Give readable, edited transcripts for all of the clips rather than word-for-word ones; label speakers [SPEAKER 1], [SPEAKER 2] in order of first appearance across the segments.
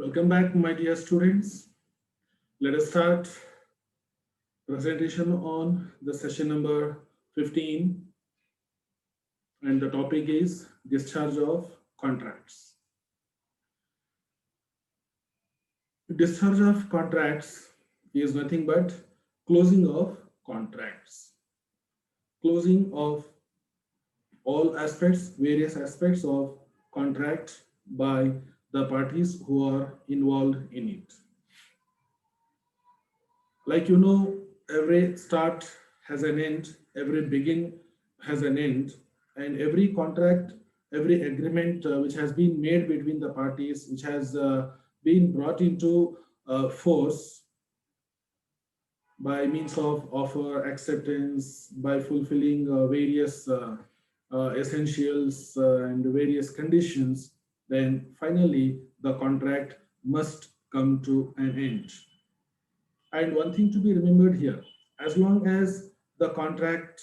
[SPEAKER 1] Welcome back, my dear students. Let us start presentation on the session number 15, and the topic is discharge of contracts. Discharge of contracts is nothing but closing of contracts, closing of all aspects, various aspects of contract by the parties who are involved in it. Like every start has an end, every begin has an end, and every contract, every agreement which has been made between the parties, which has been brought into force by means of offer acceptance, by fulfilling various essentials and various conditions, then finally the contract must come to an end. And one thing to be remembered here, as long as the contract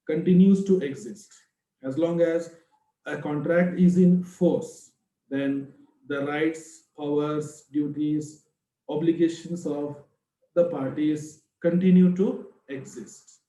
[SPEAKER 1] continues to exist, as long as a contract is in force, then the rights, powers, duties, obligations of the parties continue to exist.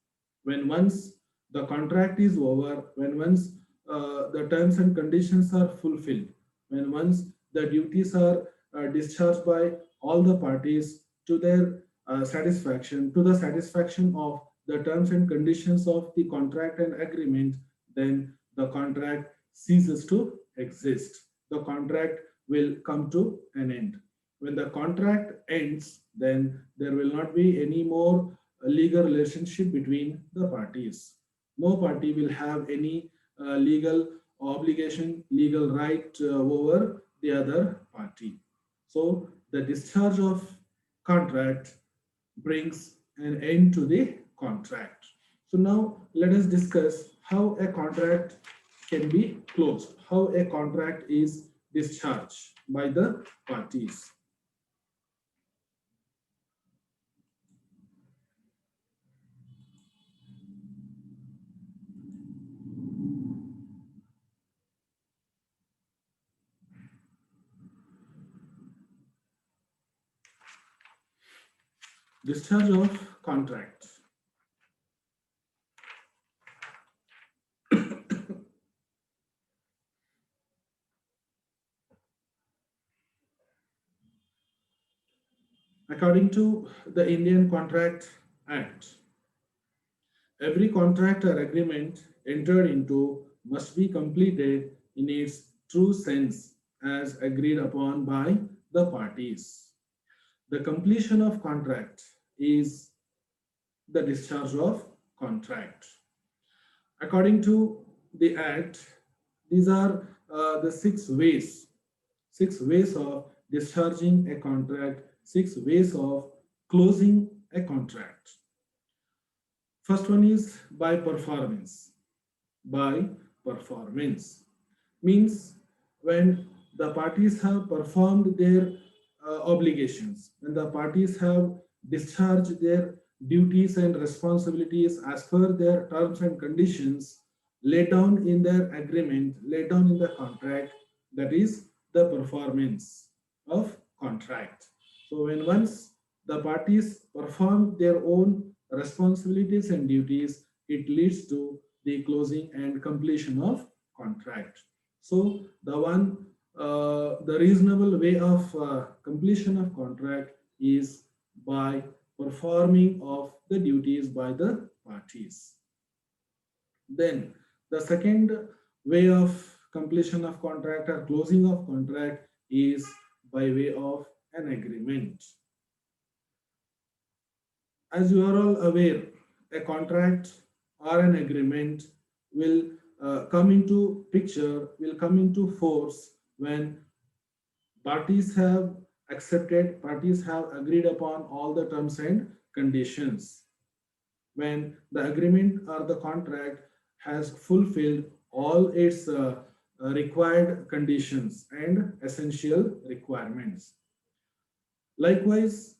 [SPEAKER 1] When once the contract is over, when once the terms and conditions are fulfilled, when once the duties are discharged by all the parties to their satisfaction, to the satisfaction of the terms and conditions of the contract and agreement, then the contract ceases to exist. The contract will come to an end. When the contract ends, then there will not be any more legal relationship between the parties. No party will have any legal obligation, legal right over the other party. So the discharge of contract brings an end to the contract. So now let us discuss how a contract can be closed, how a contract is discharged by the parties. Discharge of contract. According to the Indian Contract Act, every contract or agreement entered into must be completed in its true sense as agreed upon by the parties. The completion of contract is the discharge of contract. According to the Act, these are the six ways of discharging a contract, six ways of closing a contract. First one is by performance. By performance means when the parties have performed their obligations, when the parties have discharged their duties and responsibilities as per their terms and conditions laid down in their agreement, laid down in the contract, that is the performance of contract. So when once the parties perform their own responsibilities and duties, it leads to the closing and completion of contract. So the reasonable way of completion of contract is by performing of the duties by the parties. Then the second way of completion of contract or closing of contract is by way of an agreement. As you are all aware, a contract or an agreement will come into picture, will come into force when parties have accepted, parties have agreed upon all the terms and conditions. When the agreement or the contract has fulfilled all its required conditions and essential requirements. Likewise,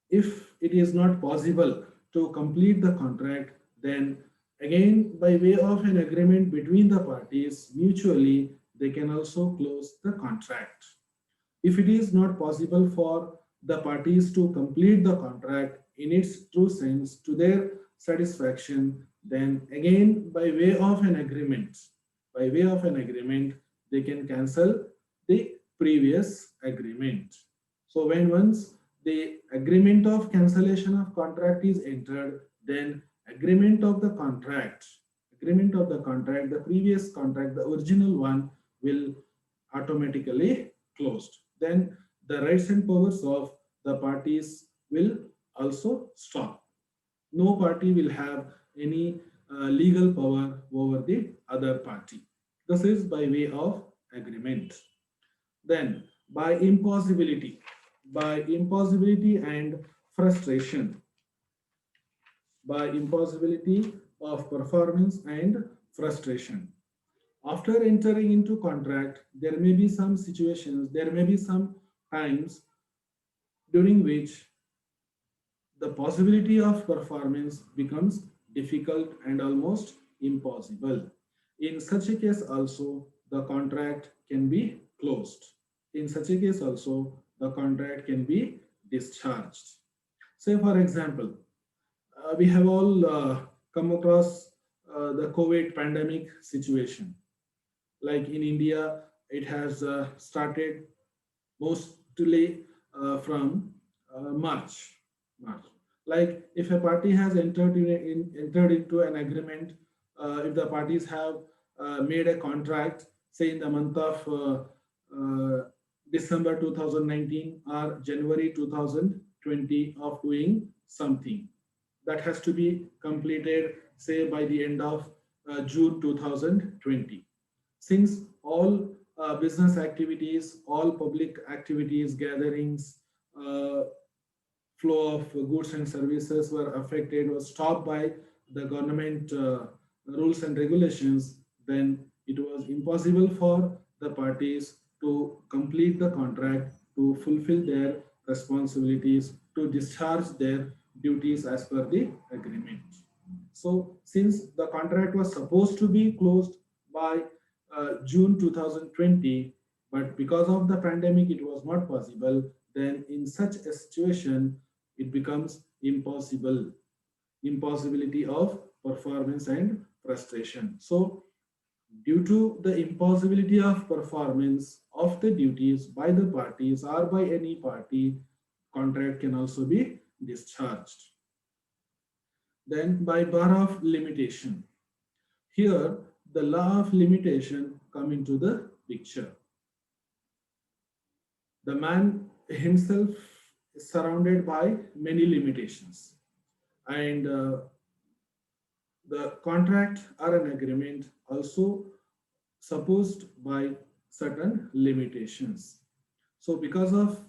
[SPEAKER 1] if it is not possible to complete the contract, then again by way of an agreement between the parties mutually, they can also close the contract. If it is not possible for the parties to complete the contract in its true sense to their satisfaction, then again by way of an agreement, they can cancel the previous agreement. So when once the agreement of cancellation of contract is entered, then agreement of the contract, the previous contract, the original one will automatically closed. Then the rights and powers of the parties will also stop. No party will have any legal power over the other party. This is by way of agreement. Then by impossibility and frustration, by impossibility of performance and frustration. After entering into contract, there may be some situations, there may be some times during which the possibility of performance becomes difficult and almost impossible. In such a case also, the contract can be closed. In such a case also, the contract can be discharged. Say for example, we have all come across the COVID pandemic situation. Like in India, it has started mostly from March. March. Like if a party has entered into an agreement, if the parties have made a contract, say in the month of December 2019 or January 2020 of doing something, that has to be completed, say by the end of June 2020. Since all business activities, all public activities, gatherings, uh, flow of goods and services were affected or stopped by the government rules and regulations, then it was impossible for the parties to complete the contract, to fulfill their responsibilities, to discharge their duties as per the agreement. So, since the contract was supposed to be closed by June 2020, but because of the pandemic, it was not possible, then in such a situation, it becomes impossible. Impossibility of performance and frustration. So, due to the impossibility of performance of the duties by the parties or by any party, contract can also be discharged. Then by bar of limitation. Here, the law of limitation come into the picture. The man himself is surrounded by many limitations, and the contract or an agreement also supposed by certain limitations. So, because of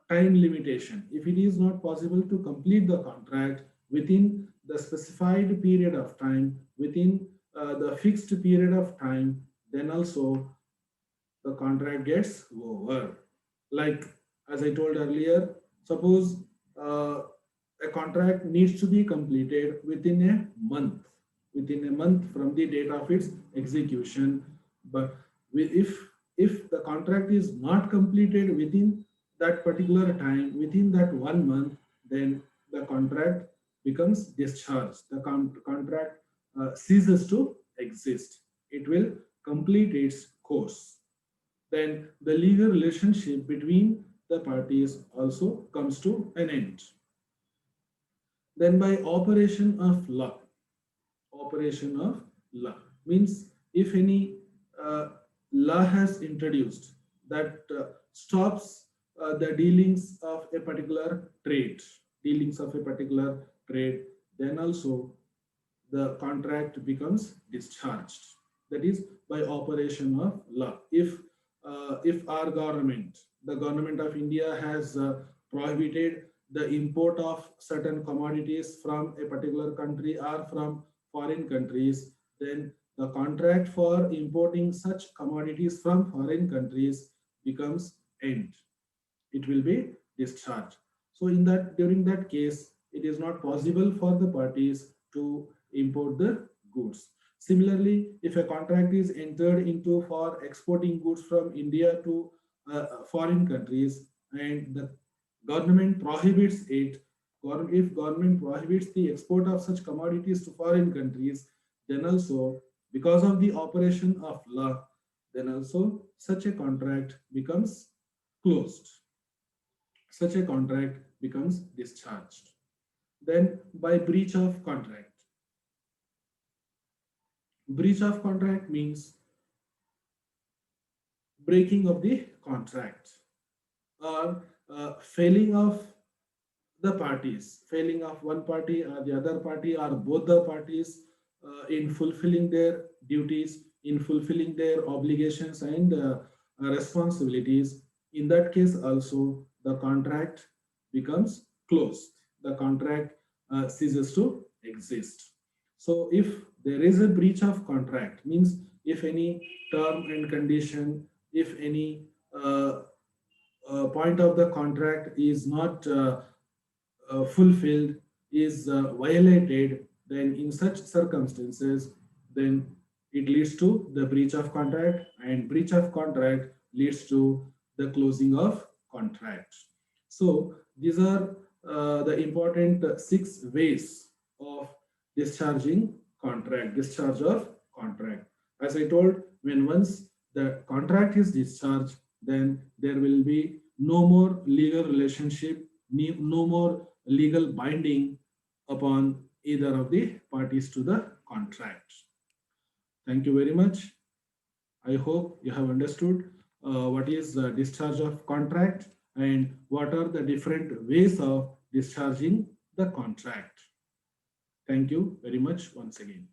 [SPEAKER 1] time limitation, if it is not possible to complete the contract within the specified period of time, within the fixed period of time, then also the contract gets over. Like as I told earlier, suppose uh, a contract needs to be completed within a month from the date of its execution. But if the contract is not completed within that particular time, within that 1 month, then the contract becomes discharged. The contract ceases to exist. It will complete its course. Then the legal relationship between the parties also comes to an end. Then by operation of law means if any uh, law has introduced that stops the dealings of a particular trade, then also the contract becomes discharged. That is by operation of law. If our government, the government of India, has prohibited the import of certain commodities from a particular country or from foreign countries, then the contract for importing such commodities from foreign countries becomes end. It will be discharged. So in that during that case, it is not possible for the parties to import the goods. Similarly, if a contract is entered into for exporting goods from India to foreign countries, and the government prohibits it. If government prohibits the export of such commodities to foreign countries, then also because of the operation of law, then also such a contract becomes closed. Such a contract becomes discharged. Then by breach of contract. Breach of contract means breaking of the contract or failing of the parties, failing of one party or the other party or both the parties in fulfilling their duties, in fulfilling their obligations and responsibilities. In that case, also the contract becomes closed. The contract ceases to exist. So, if there is a breach of contract, means if any term and condition, if any point of the contract is not fulfilled, is violated, then in such circumstances, then it leads to the breach of contract, and breach of contract leads to the closing of contract. So these are the important six ways of discharging contract, discharge of contract. As I told, when once the contract is discharged, then there will be no more legal relationship, no more legal binding upon either of the parties to the contract. Thank you very much. I hope you have understood what is the discharge of contract and what are the different ways of discharging the contract. Thank you very much once again.